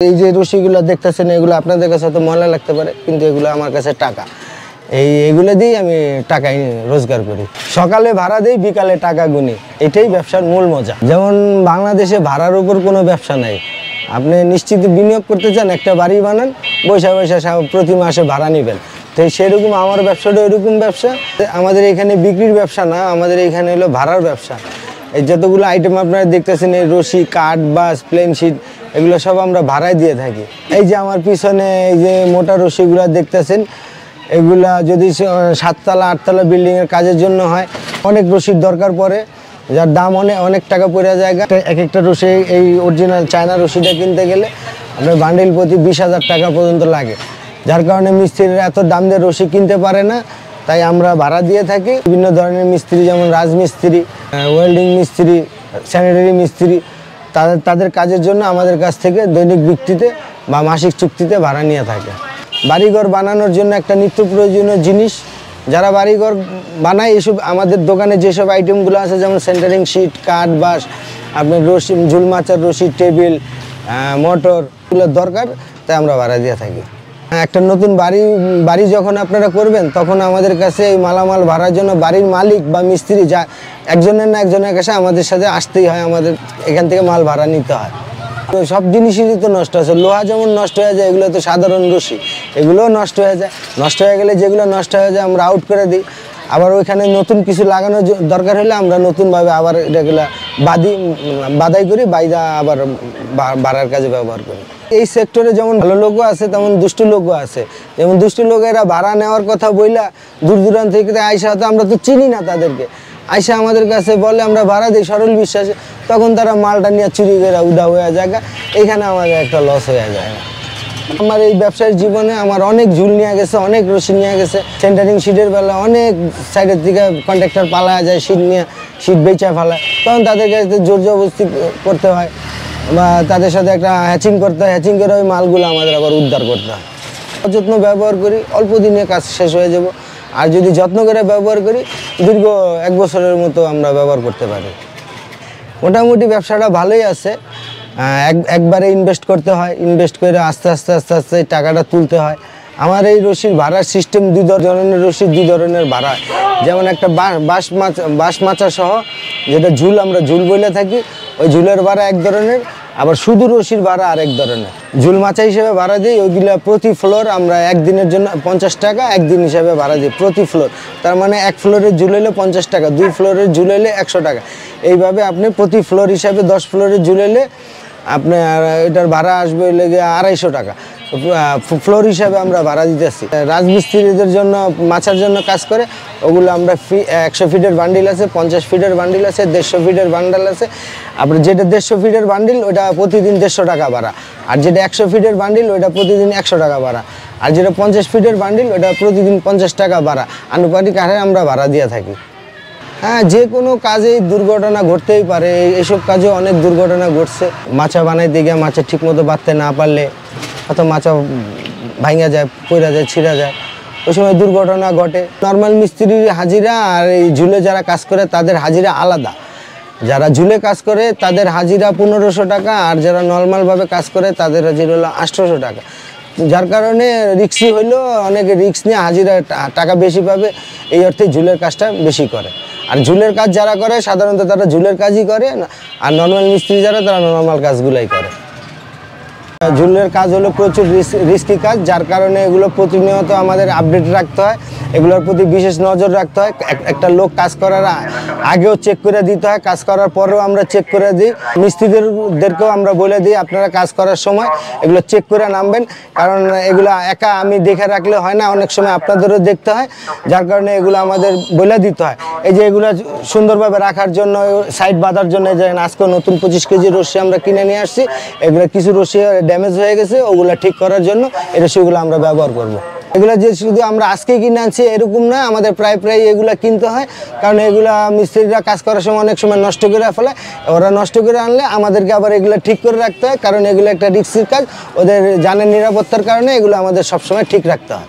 এই যে রশিগুলো দেখতেছেন এগুলো আপনাদের কাছে তো ময়লা লাগতে পারে, কিন্তু এগুলো আমার কাছে টাকা। এইগুলো দিয়েই আমি টাকা রোজগার করি। সকালে ভাড়া দিই, বিকালে টাকা গুনি। এটাই ব্যবসার মূল মজা। যেমন বাংলাদেশে ভাড়ার উপর কোনো ব্যবসা নাই। আপনি নিশ্চিত বিনিয়োগ করতে চান, একটা বাড়ি বানান, বৈশা প্রতি মাসে ভাড়া নেবেন। তো সেরকম আমার ব্যবসাটা এরকম ব্যবসা। আমাদের এখানে বিক্রির ব্যবসা না, আমাদের এখানে হলো ভাড়ার ব্যবসা। এই যতগুলো আইটেম আপনারা দেখতেছেন, এই রশি, কাঠ, বাস, প্লেন শিট, এগুলো সব আমরা ভাড়ায় দিয়ে থাকি। এই যে আমার পিছনে এই যে মোটা রশিগুলো দেখতেছেন, এগুলা যদি 7তলা 8তলা বিল্ডিংয়ের কাজের জন্য হয়, অনেক রশির দরকার পড়ে, যার দাম অনেক টাকা পড়ে যায়। এক একটা রশি, এই অরিজিনাল চায়না রশিটা কিনতে গেলে আপনার বান্ডিল প্রতি 20,000 টাকা পর্যন্ত লাগে। যার কারণে মিস্ত্রিরা এত দাম দিয়ে রশি কিনতে পারে না, তাই আমরা ভাড়া দিয়ে থাকি। বিভিন্ন ধরনের মিস্ত্রি, যেমন রাজমিস্ত্রি, ওয়েল্ডিং মিস্ত্রি, স্যানিটারি মিস্ত্রি, তাদের কাজের জন্য আমাদের কাছ থেকে দৈনিক ভিত্তিতে বা মাসিক চুক্তিতে ভাড়া নিয়ে থাকে। বাড়িঘর বানানোর জন্য একটা নিত্য প্রয়োজনীয় জিনিস, যারা বাড়িঘর বানায়, এসব আমাদের দোকানে যেসব আইটেমগুলো আছে, যেমন সেন্টারিং শিট, কাঠ, বাঁশ, আপনার রশি, ঝুল মাচার রশি, টেবিল, মোটর, এগুলো দরকার, তাই আমরা ভাড়া দিয়ে থাকি। একটা নতুন বাড়ি যখন আপনারা করবেন, তখন আমাদের কাছে এই মালামাল ভাড়ার জন্য বাড়ির মালিক বা মিস্ত্রি যা একজনের না একজনের কাছে আমাদের সাথে আসতেই হয়, আমাদের এখান থেকে মাল ভাড়া নিতে হয়। তো সব জিনিসই তো নষ্ট হয়েছে। লোহা যেমন নষ্ট হয়ে যায়, এগুলো তো সাধারণ রশি, এগুলোও নষ্ট হয়ে যায়। নষ্ট হয়ে গেলে যেগুলো নষ্ট হয়ে যায় আমরা আউট করে দিই। আবার ওইখানে নতুন কিছু লাগানোর দরকার হলে আমরা নতুনভাবে আবার এটাগুলো বাদাই করি, বাইদা আবার ভাড়ার কাজে ব্যবহার করি। এই সেক্টরে যেমন ভালো লোকও আছে, তেমন দুষ্ট লোকও আছে। যেমন দুষ্ট লোকেরা ভাড়া নেওয়ার কথা বইলা দূর দূরান্ত থেকে আইসা, হয়তো আমরা তো চিনি না তাদেরকে, আইসা আমাদের কাছে বলে, আমরা ভাড়া দিই সরল বিশ্বাসে, তখন তারা মালটা নিয়ে চুরি করে উদা হয়ে যায়। এইখানে আমাদের একটা লস হয়ে যায়। আমার এই ব্যবসায়িক জীবনে আমার অনেক ঝুল নিয়ে গেছে, অনেক রশি নিয়ে গেছে। সেন্টারিং শিটের বেলা অনেক সাইডের থেকে কন্ট্রাক্টর পালায়া যায়, শিট বেচা ফেলায়, তখন তাদের কাছে জোর জবরদস্তি করতে হয় বা তাদের সাথে একটা হ্যাচিং করতে হয়। হ্যাচিং করে ওই মালগুলো আমাদের আবার উদ্ধার করতে হয়। যত্ন ব্যবহার করি, অল্প দিনে কাজ শেষ হয়ে যাব। আর যদি যত্ন করে ব্যবহার করি, দীর্ঘ 1 বছরের মতো আমরা ব্যবহার করতে পারি। মোটামুটি ব্যবসাটা ভালোই আছে। একবারে ইনভেস্ট করতে হয়, ইনভেস্ট করে আস্তে আস্তে টাকাটা তুলতে হয়। আমার এই রশির ভাড়ার সিস্টেম 2 ধরনের রশির 2 ধরনের ভাড়া। যেমন একটা বাঁশ মাচা সহ, যেটা ঝুল, আমরা ঝুল বলে থাকি, ওই ঝুলের ভাড়া এক ধরনের, আবার শুধু রশির ভাড়া আরেক ধরনের। ঝুল মাচা হিসেবে ভাড়া দিই, ওইগুলো প্রতি ফ্লোর আমরা একদিনের জন্য 50 টাকা একদিন হিসাবে ভাড়া দিই প্রতি ফ্লোর। তার মানে 1 ফ্লোরের ঝুল হলে 50 টাকা, 2 ফ্লোরের ঝুল হলে 100 টাকা। এইভাবে আপনি প্রতি ফ্লোর হিসাবে 10 ফ্লোরের ঝুল হলে আপনার এটার ভাড়া আসবে লেগে 250 টাকা। ফ্লোর হিসাবে আমরা ভাড়া দিতেছি। রাজমিস্ত্রিদের জন্য, মাচার জন্য কাজ করে, ওগুলো আমরা 100 ফিটের বান্ডিল আছে, 50 ফিটের বান্ডিল আছে, 150 ফিটের বান্ডাল আছে। আপনার যেটা 150 ফিটের বান্ডিল, ওটা প্রতিদিন 150 টাকা ভাড়া। আর যেটা 100 ফিটের বান্ডিল, ওটা প্রতিদিন 100 টাকা ভাড়া। আর যেটা 50 ফিটের বান্ডিল, ওটা প্রতিদিন 50 টাকা ভাড়া। আনুপাতিক হারে আমরা ভাড়া দিয়ে থাকি। হ্যাঁ, যে কোনো কাজেই দুর্ঘটনা ঘটতেই পারে। এইসব কাজে অনেক দুর্ঘটনা ঘটছে। মাচা বানাইতে গিয়ে মাচা ঠিকমতো বাঁধতে না পারলে হয়তো মাচা ভাঙা যায়, পড়া যায়, ছিঁড়া যায়, ওই সময় দুর্ঘটনা ঘটে। নর্মাল মিস্ত্রির হাজিরা আর এই ঝুলে যারা কাজ করে তাদের হাজিরা আলাদা। যারা ঝুলে কাজ করে তাদের হাজিরা 1500 টাকা, আর যারা নর্মালভাবে কাজ করে তাদের হাজিরা হলো 800 টাকা। যার কারণে রিক্সি হইলেও অনেকে রিক্স নিয়ে হাজিরা টাকা বেশি পাবে, এই অর্থে ঝুলের কাজটা বেশি করে। আর ঝুলের কাজ যারা করে সাধারণত তারা ঝুলের কাজই করে, আর নর্মাল মিস্ত্রি যারা, তারা নর্মাল কাজগুলাই করে। ঝুলের কাজ হলো প্রচুর রিস্কি কাজ, যার কারণে এগুলো প্রতিনিয়ত আমাদের আপডেট রাখতে হয়, এগুলোর প্রতি বিশেষ নজর রাখতে হয়। একটা লোক কাজ করার আগেও চেক করে দিতে হয়, কাজ করার পরেও আমরা চেক করে দিই। মিস্ত্রিদেরকেও আমরা বলে দিই, আপনারা কাজ করার সময় এগুলো চেক করে নামবেন, কারণ এগুলো একা আমি দেখে রাখলে হয় না, অনেক সময় আপনাদেরও দেখতে হয়। যার কারণে এগুলো আমাদের বলে দিতে হয়। এই যে এগুলো সুন্দরভাবে রাখার জন্য, সাইড বাঁধার জন্য, যে আজকে নতুন 25 কেজি রশি আমরা কিনে নিয়ে আসছি, এগুলো কিছু রশি ড্যামেজ হয়ে গেছে, ওগুলো ঠিক করার জন্য এই রশিগুলো আমরা ব্যবহার করব। এগুলো যে শুধু আমরা আজকে কিনে আনছি এরকম না, আমাদের প্রায় এগুলো কিনতে হয়, কারণ এগুলো মিস্ত্রিরা কাজ করার সময় অনেক সময় নষ্ট করে ফেলে। ওরা নষ্ট করে আনলে আমাদেরকে আবার এগুলো ঠিক করে রাখতে হয়, কারণ এগুলো একটা রিস্কির কাজ, ওদের জানের নিরাপত্তার কারণে এগুলো আমাদের সবসময় ঠিক রাখতে হয়।